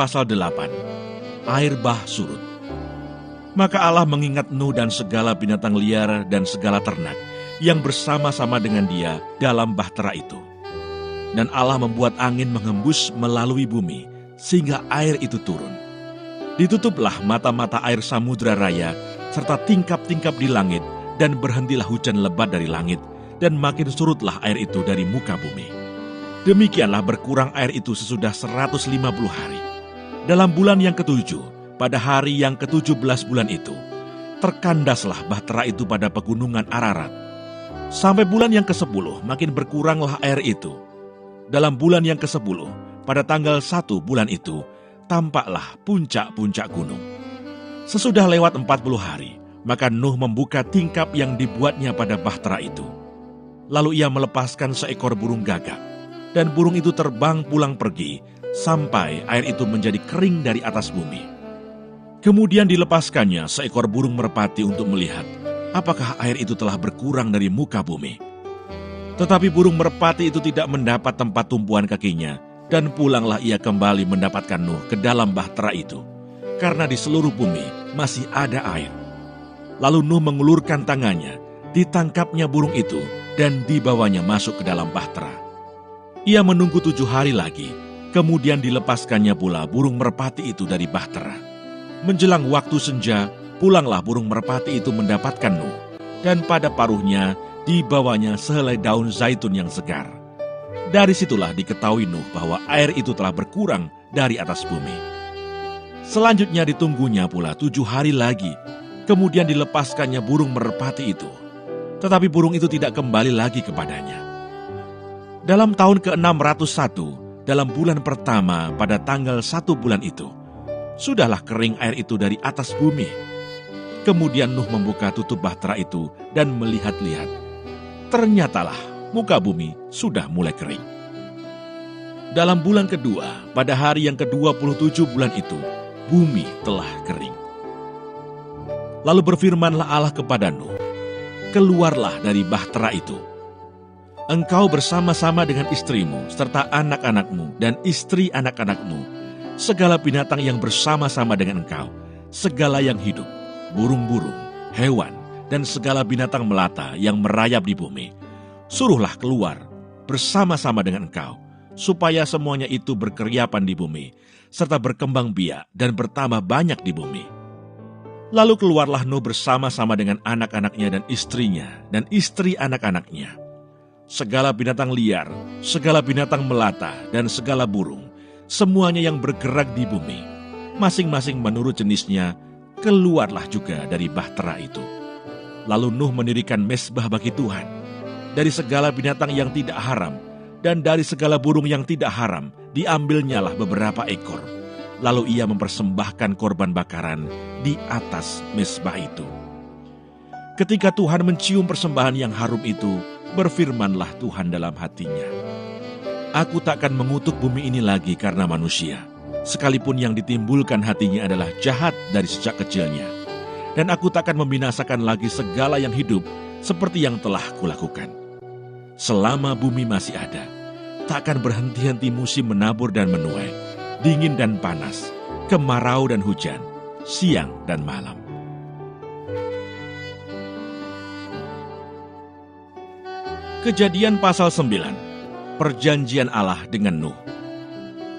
pasal 8. Air bah surut. Maka Allah mengingat Nuh dan segala binatang liar dan segala ternak yang bersama-sama dengan dia dalam bahtera itu. Dan Allah membuat angin menghembus melalui bumi, sehingga air itu turun. Ditutuplah mata-mata air samudra raya, serta tingkap-tingkap di langit, dan berhentilah hujan lebat dari langit, dan makin surutlah air itu dari muka bumi. Demikianlah berkurang air itu sesudah 150 hari. Dalam bulan yang ketujuh, pada hari yang ke-17 bulan itu, terkandaslah bahtera itu pada pegunungan Ararat. Sampai bulan yang ke-10, makin berkuranglah air itu. Dalam bulan yang ke-10, pada tanggal 1 bulan itu, tampaklah puncak-puncak gunung. Sesudah lewat 40 hari, maka Nuh membuka tingkap yang dibuatnya pada bahtera itu. Lalu ia melepaskan seekor burung gagak, dan burung itu terbang pulang pergi, sampai air itu menjadi kering dari atas bumi. Kemudian dilepaskannya seekor burung merpati untuk melihat apakah air itu telah berkurang dari muka bumi. Tetapi burung merpati itu tidak mendapat tempat tumpuan kakinya, dan pulanglah ia kembali mendapatkan Nuh ke dalam bahtera itu, karena di seluruh bumi masih ada air. Lalu Nuh mengulurkan tangannya, ditangkapnya burung itu, dan dibawanya masuk ke dalam bahtera. Ia menunggu 7 hari lagi, kemudian dilepaskannya pula burung merpati itu dari bahtera. Menjelang waktu senja, pulanglah burung merpati itu mendapatkan Nuh, dan pada paruhnya dibawanya sehelai daun zaitun yang segar. Dari situlah diketahui Nuh bahwa air itu telah berkurang dari atas bumi. Selanjutnya ditunggunya pula 7 hari lagi, kemudian dilepaskannya burung merpati itu. Tetapi burung itu tidak kembali lagi kepadanya. Dalam tahun ke-601, dalam bulan pertama pada tanggal 1 bulan itu, sudahlah kering air itu dari atas bumi. Kemudian Nuh membuka tutup bahtera itu dan melihat-lihat. Ternyatalah muka bumi sudah mulai kering. Dalam bulan kedua, pada hari yang ke-27 bulan itu, bumi telah kering. Lalu berfirmanlah Allah kepada Nuh, "Keluarlah dari bahtera itu. Engkau bersama-sama dengan istrimu, serta anak-anakmu dan istri anak-anakmu, segala binatang yang bersama-sama dengan engkau, segala yang hidup, burung-burung, hewan, dan segala binatang melata yang merayap di bumi. Suruhlah keluar bersama-sama dengan engkau, supaya semuanya itu berkeriapan di bumi, serta berkembang biak dan bertambah banyak di bumi." Lalu keluarlah Nuh bersama-sama dengan anak-anaknya dan istrinya, dan istri anak-anaknya. Segala binatang liar, segala binatang melata, dan segala burung, semuanya yang bergerak di bumi, masing-masing menurut jenisnya, keluarlah juga dari bahtera itu. Lalu Nuh mendirikan mezbah bagi Tuhan. Dari segala binatang yang tidak haram, dan dari segala burung yang tidak haram, diambilnyalah beberapa ekor. Lalu ia mempersembahkan korban bakaran di atas mezbah itu. Ketika Tuhan mencium persembahan yang harum itu, berfirmanlah Tuhan dalam hatinya, "Aku takkan mengutuk bumi ini lagi karena manusia, sekalipun yang ditimbulkan hatinya adalah jahat dari sejak kecilnya. Dan aku takkan membinasakan lagi segala yang hidup seperti yang telah kulakukan. Selama bumi masih ada, takkan berhenti-henti musim menabur dan menuai, dingin dan panas, kemarau dan hujan, siang dan malam." Kejadian pasal 9, perjanjian Allah dengan Nuh.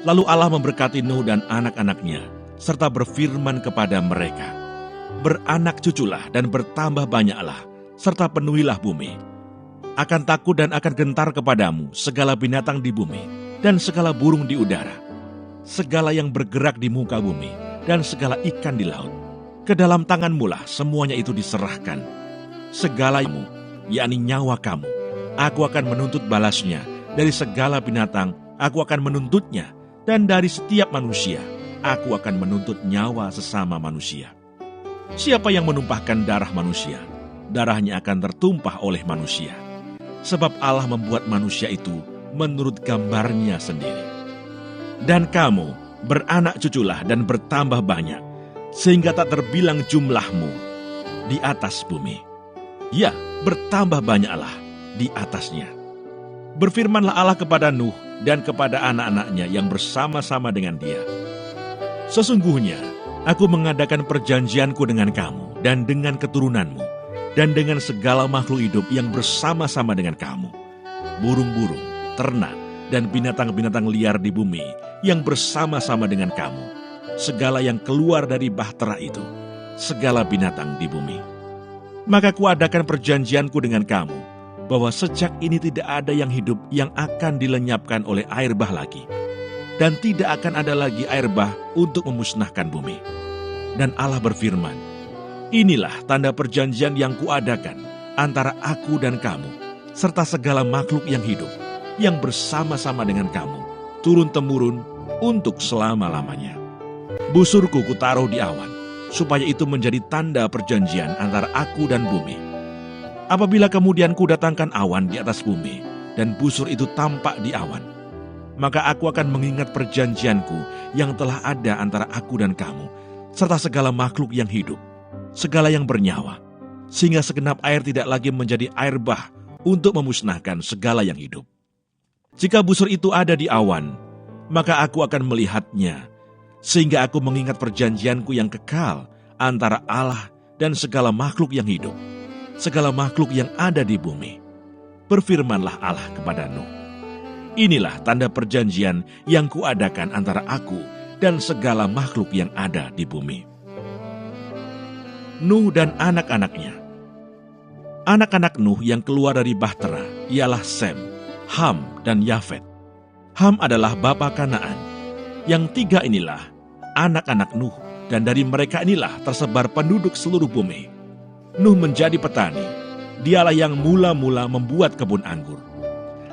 Lalu Allah memberkati Nuh dan anak-anaknya, serta berfirman kepada mereka, "Beranak cuculah dan bertambah banyaklah, serta penuhilah bumi. Akan takut dan akan gentar kepadamu segala binatang di bumi, dan segala burung di udara, segala yang bergerak di muka bumi, dan segala ikan di laut. Ke dalam tanganmulah semuanya itu diserahkan. Segalamu, yakni nyawa kamu, aku akan menuntut balasnya. Dari segala binatang, aku akan menuntutnya. Dan dari setiap manusia, aku akan menuntut nyawa sesama manusia. Siapa yang menumpahkan darah manusia, darahnya akan tertumpah oleh manusia. Sebab Allah membuat manusia itu menurut gambarnya sendiri. Dan kamu beranak cuculah dan bertambah banyak, sehingga tak terbilang jumlahmu di atas bumi. Ya, bertambah banyaklah di atasnya." Berfirmanlah Allah kepada Nuh dan kepada anak-anaknya yang bersama-sama dengan dia, Sesungguhnya, aku mengadakan perjanjianku dengan kamu dan dengan keturunanmu, dan dengan segala makhluk hidup yang bersama-sama dengan kamu, burung-burung, ternak, dan binatang-binatang liar di bumi yang bersama-sama dengan kamu, segala yang keluar dari bahtera itu, segala binatang di bumi. Maka kuadakan perjanjianku dengan kamu, bahwa sejak ini tidak ada yang hidup yang akan dilenyapkan oleh air bah lagi, dan tidak akan ada lagi air bah untuk memusnahkan bumi. Dan Allah berfirman, inilah tanda perjanjian yang kuadakan antara aku dan kamu, serta segala makhluk yang hidup, yang bersama-sama dengan kamu, turun-temurun untuk selama-lamanya. Busurku kutaruh di awan, supaya itu menjadi tanda perjanjian antara aku dan bumi. Apabila kemudian kudatangkan awan di atas bumi, dan busur itu tampak di awan, maka aku akan mengingat perjanjianku yang telah ada antara aku dan kamu, serta segala makhluk yang hidup, segala yang bernyawa, sehingga segenap air tidak lagi menjadi air bah untuk memusnahkan segala yang hidup. Jika busur itu ada di awan, maka aku akan melihatnya, sehingga aku mengingat perjanjianku yang kekal antara Allah dan segala makhluk yang hidup, segala makhluk yang ada di bumi. Berfirmanlah Allah kepada Nuh, inilah tanda perjanjian yang kuadakan antara aku dan segala makhluk yang ada di bumi. Nuh dan anak-anaknya. Anak-anak Nuh yang keluar dari bahtera ialah Sem, Ham, dan Yafet. Ham adalah bapa Kanaan. Yang tiga inilah anak-anak Nuh, dan dari mereka inilah tersebar penduduk seluruh bumi. Nuh menjadi petani. Dialah yang mula-mula membuat kebun anggur.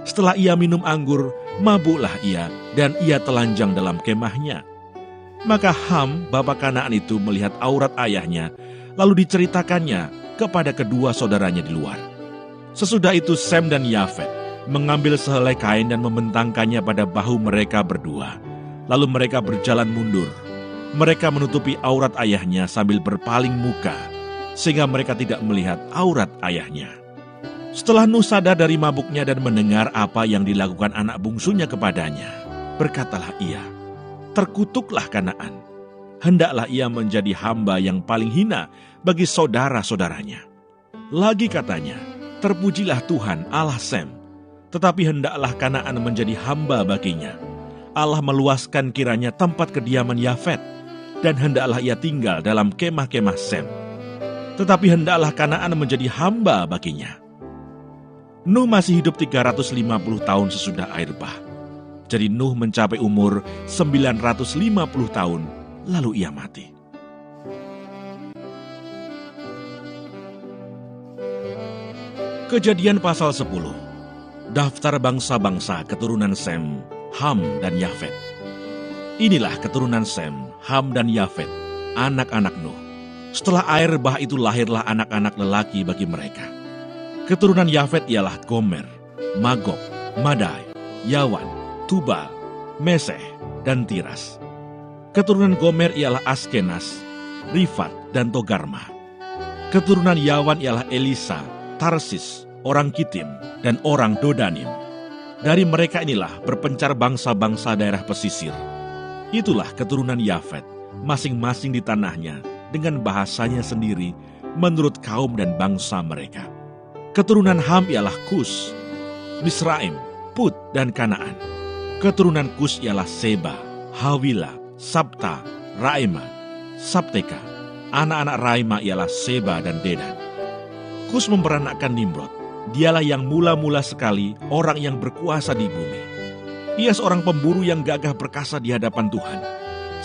Setelah ia minum anggur, mabuklah ia, dan ia telanjang dalam kemahnya. Maka Ham, bapa Kanaan itu melihat aurat ayahnya, lalu diceritakannya kepada kedua saudaranya di luar. Sesudah itu Sem dan Yafet mengambil sehelai kain dan membentangkannya pada bahu mereka berdua. Lalu mereka berjalan mundur. Mereka menutupi aurat ayahnya sambil berpaling muka, sehingga mereka tidak melihat aurat ayahnya. Setelah Nuh sadar dari mabuknya dan mendengar apa yang dilakukan anak bungsunya kepadanya, berkatalah ia, terkutuklah Kanaan. Hendaklah ia menjadi hamba yang paling hina bagi saudara-saudaranya. Lagi katanya, terpujilah Tuhan Allah Sem, tetapi hendaklah Kanaan menjadi hamba baginya. Allah meluaskan kiranya tempat kediaman Yafet, dan hendaklah ia tinggal dalam kemah-kemah Sem. Tetapi hendaklah Kanaan menjadi hamba baginya. Nuh masih hidup 350 tahun sesudah air bah. Jadi Nuh mencapai umur 950 tahun, lalu ia mati. Kejadian pasal 10. Daftar bangsa-bangsa keturunan Sem, Ham, dan Yafet. Inilah keturunan Sem, Ham, dan Yafet, anak-anak Nuh. Setelah air bah itu lahirlah anak-anak lelaki bagi mereka. Keturunan Yafet ialah Gomer, Magog, Madai, Yawan, Tubal, Meseh, dan Tiras. Keturunan Gomer ialah Askenas, Rifat, dan Togarma. Keturunan Yawan ialah Elisa, Tarsis, orang Kitim, dan orang Dodanim. Dari mereka inilah berpencar bangsa-bangsa daerah pesisir. Itulah keturunan Yafet, masing-masing di tanahnya, dengan bahasanya sendiri, menurut kaum dan bangsa mereka. Keturunan Ham ialah Kus, Misraim, Put, dan Kanaan. Keturunan Kus ialah Seba, Hawila, Sabta, Raima, Sabteka. Anak-anak Raima ialah Seba dan Dedan. Kus memperanakkan Nimrod. Dialah yang mula-mula sekali orang yang berkuasa di bumi. Ia seorang pemburu yang gagah perkasa di hadapan Tuhan.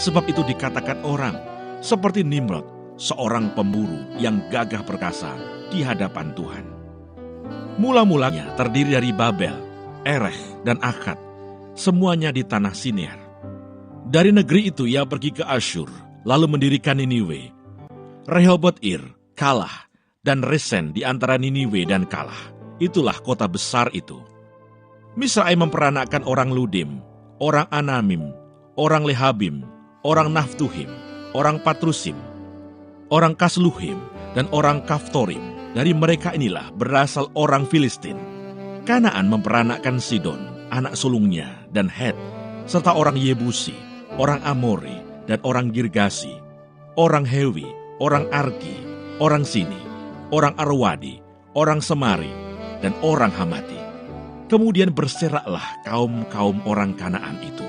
Sebab itu dikatakan orang, seperti Nimrod, seorang pemburu yang gagah perkasa di hadapan Tuhan. Mula-mulanya terdiri dari Babel, Erech, dan Akkad, semuanya di tanah Sinear. Dari negeri itu ia pergi ke Asyur, lalu mendirikan Niniwe. Rehoboth-ir, Kalah, dan Resen di antara Niniwe dan Kalah. Itulah kota besar itu. Misraim memperanakkan orang Ludim, orang Anamim, orang Lehabim, orang Naftuhim, orang Patrusim, orang Kasluhim, dan orang Kaftorim. Dari mereka inilah berasal orang Filistin. Kanaan memperanakkan Sidon, anak sulungnya, dan Het, serta orang Yebusi, orang Amori, dan orang Girgasi, orang Hewi, orang Arki, orang Sini, orang Arwadi, orang Semari, dan orang Hamati. Kemudian berseraklah kaum-kaum orang Kanaan itu.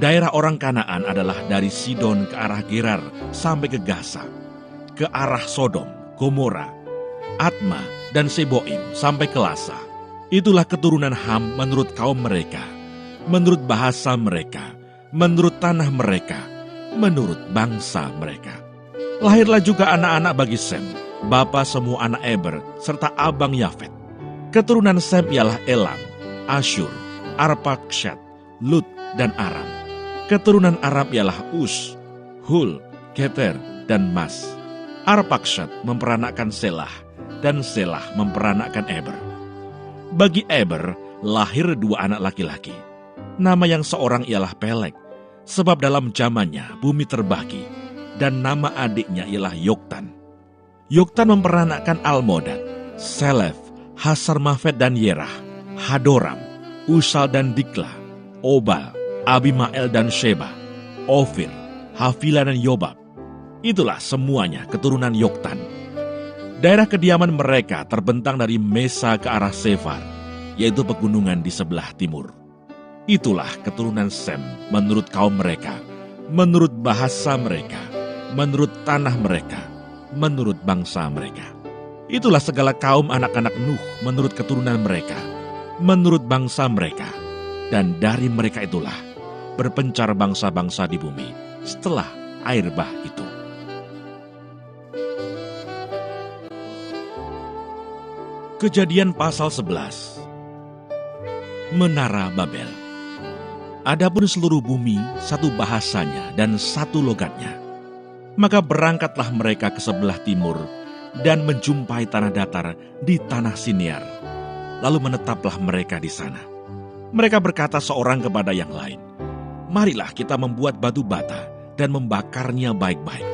Daerah orang Kanaan adalah dari Sidon ke arah Gerar sampai ke Gaza, ke arah Sodom, Gomora, Atma, dan Seboim sampai ke Lasa. Itulah keturunan Ham menurut kaum mereka, menurut bahasa mereka, menurut tanah mereka, menurut bangsa mereka. Lahirlah juga anak-anak bagi Sem, bapa semua anak Eber, serta abang Yafet. Keturunan Sem ialah Elam, Asyur, Arpaksyad, Lut, dan Aram. Keturunan Aram ialah Us, Hul, Geter, dan Mas. Arpaksyad memperanakkan Selah, dan Selah memperanakkan Eber. Bagi Eber lahir dua anak laki-laki. Nama yang seorang ialah Pelek, sebab dalam zamannya bumi terbagi, dan nama adiknya ialah Yoktan. Yoktan memperanakkan Almodad, Selef, Hasarmafet dan Yerah, Hadoram, Usal dan Dikla, Obal, Abimael dan Sheba, Ofir, Havila dan Yobab. Itulah semuanya keturunan Yoktan. Daerah kediaman mereka terbentang dari Mesa ke arah Sefar, yaitu pegunungan di sebelah timur. Itulah keturunan Sem menurut kaum mereka, menurut bahasa mereka, menurut tanah mereka, menurut bangsa mereka. Itulah segala kaum anak-anak Nuh menurut keturunan mereka, menurut bangsa mereka. Dan dari mereka itulah berpencar bangsa-bangsa di bumi setelah air bah itu. Kejadian pasal 11. Menara Babel. Adapun seluruh bumi satu bahasanya dan satu logatnya. Maka berangkatlah mereka ke sebelah timur dan menjumpai tanah datar di tanah Siniar. Lalu menetaplah mereka di sana. Mereka berkata seorang kepada yang lain, "Marilah kita membuat batu bata dan membakarnya baik-baik."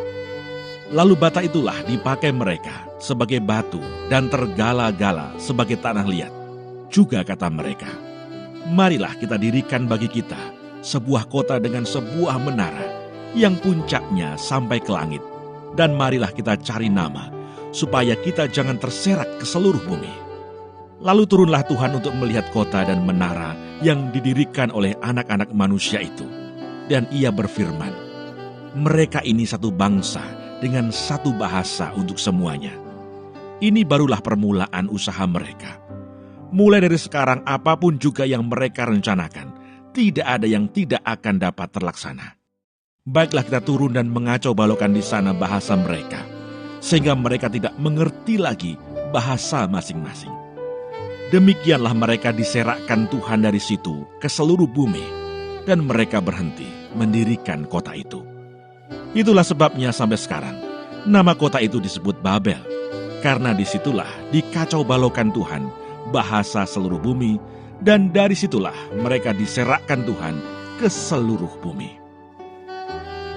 Lalu bata itulah dipakai mereka sebagai batu dan tergala-gala sebagai tanah liat. Juga kata mereka, "Marilah kita dirikan bagi kita sebuah kota dengan sebuah menara yang puncaknya sampai ke langit. Dan marilah kita cari nama, supaya kita jangan terserak ke seluruh bumi." Lalu turunlah Tuhan untuk melihat kota dan menara yang didirikan oleh anak-anak manusia itu. Dan ia berfirman, "Mereka ini satu bangsa dengan satu bahasa untuk semuanya. Ini barulah permulaan usaha mereka. Mulai dari sekarang apapun juga yang mereka rencanakan, tidak ada yang tidak akan dapat terlaksana. Baiklah kita turun dan mengacau balaukan di sana bahasa mereka, sehingga mereka tidak mengerti lagi bahasa masing-masing." Demikianlah mereka diserakkan Tuhan dari situ ke seluruh bumi, dan mereka berhenti mendirikan kota itu. Itulah sebabnya sampai sekarang nama kota itu disebut Babel, karena disitulah dikacau balaukan Tuhan bahasa seluruh bumi, dan dari situlah mereka diserakkan Tuhan ke seluruh bumi.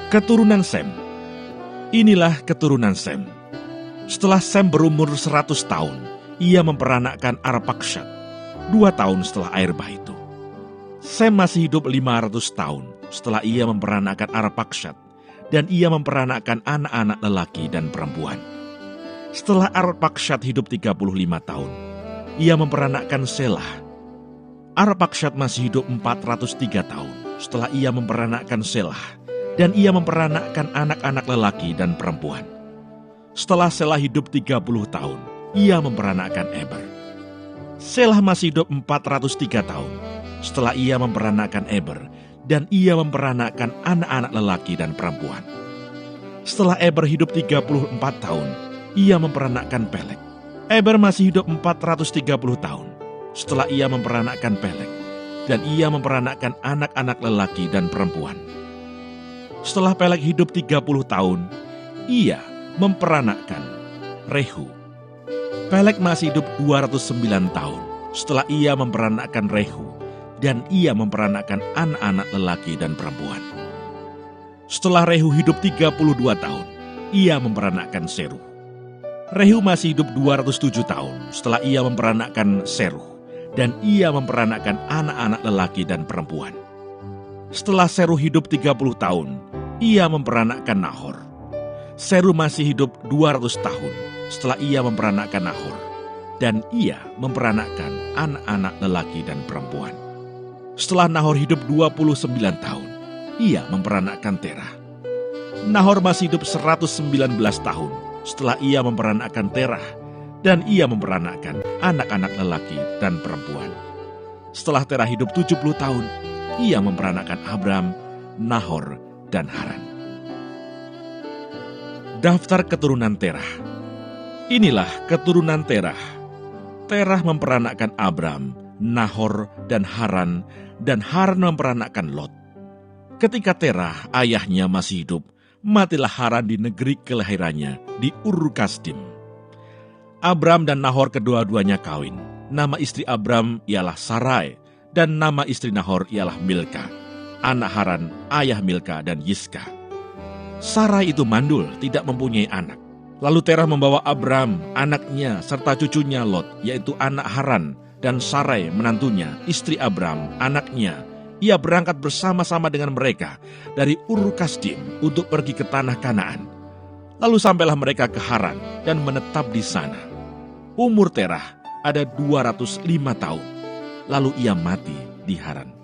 Keturunan Sem. Inilah keturunan Sem. Setelah Sem berumur 100 tahun, ia memperanakkan Arpaksyad 2 tahun setelah air bah itu. Sem masih hidup 500 tahun setelah ia memperanakkan Arpaksyad, dan ia memperanakkan anak-anak lelaki dan perempuan. Setelah Arpaksyad hidup 35 tahun, ia memperanakkan Selah. Arpaksyad masih hidup 403 tahun setelah ia memperanakkan Selah, dan ia memperanakkan anak-anak lelaki dan perempuan. Setelah Selah hidup 30 tahun, ia memperanakkan Eber. Selah masih hidup 403 tahun setelah ia memperanakkan Eber, dan ia memperanakkan anak-anak lelaki dan perempuan. Setelah Eber hidup 34 tahun, ia memperanakkan Pelek. Eber masih hidup 430 tahun setelah ia memperanakkan Pelek, dan ia memperanakkan anak-anak lelaki dan perempuan. Setelah Pelek hidup 30 tahun, ia memperanakkan Rehu. Pelek masih hidup 209 tahun setelah ia memperanakkan Rehu, dan ia memperanakkan anak-anak lelaki dan perempuan. Setelah Rehu hidup 32 tahun, ia memperanakkan Seruh. Rehu masih hidup 207 tahun setelah ia memperanakkan Seruh, dan ia memperanakkan anak-anak lelaki dan perempuan. Setelah Seru hidup 30 tahun, ia memperanakkan Nahor. Seru masih hidup 200 tahun setelah ia memperanakkan Nahor. Dan ia memperanakkan anak-anak lelaki dan perempuan. Setelah Nahor hidup 29 tahun, ia memperanakkan Terah. Nahor masih hidup 119 tahun setelah ia memperanakkan Terah. Dan ia memperanakkan anak-anak lelaki dan perempuan. Setelah Terah hidup 70 tahun, ia memperanakkan Abram, Nahor, dan Haran. Daftar keturunan Terah. Inilah keturunan Terah. Terah memperanakkan Abram, Nahor, dan Haran memperanakkan Lot. Ketika Terah, ayahnya masih hidup, matilah Haran di negeri kelahirannya, di Ur Kasdim. Abram dan Nahor kedua-duanya kawin. Nama istri Abram ialah Sarai, dan nama istri Nahor ialah Milka, anak Haran, ayah Milka dan Yiska. Sarai itu mandul, tidak mempunyai anak. Lalu Terah membawa Abram, anaknya, serta cucunya Lot, yaitu anak Haran, dan Sarai, menantunya, istri Abram, anaknya. Ia berangkat bersama-sama dengan mereka dari Ur Kasdim untuk pergi ke tanah Kanaan. Lalu sampailah mereka ke Haran dan menetap di sana. Umur Terah ada 205 tahun. Lalu ia mati di Haran.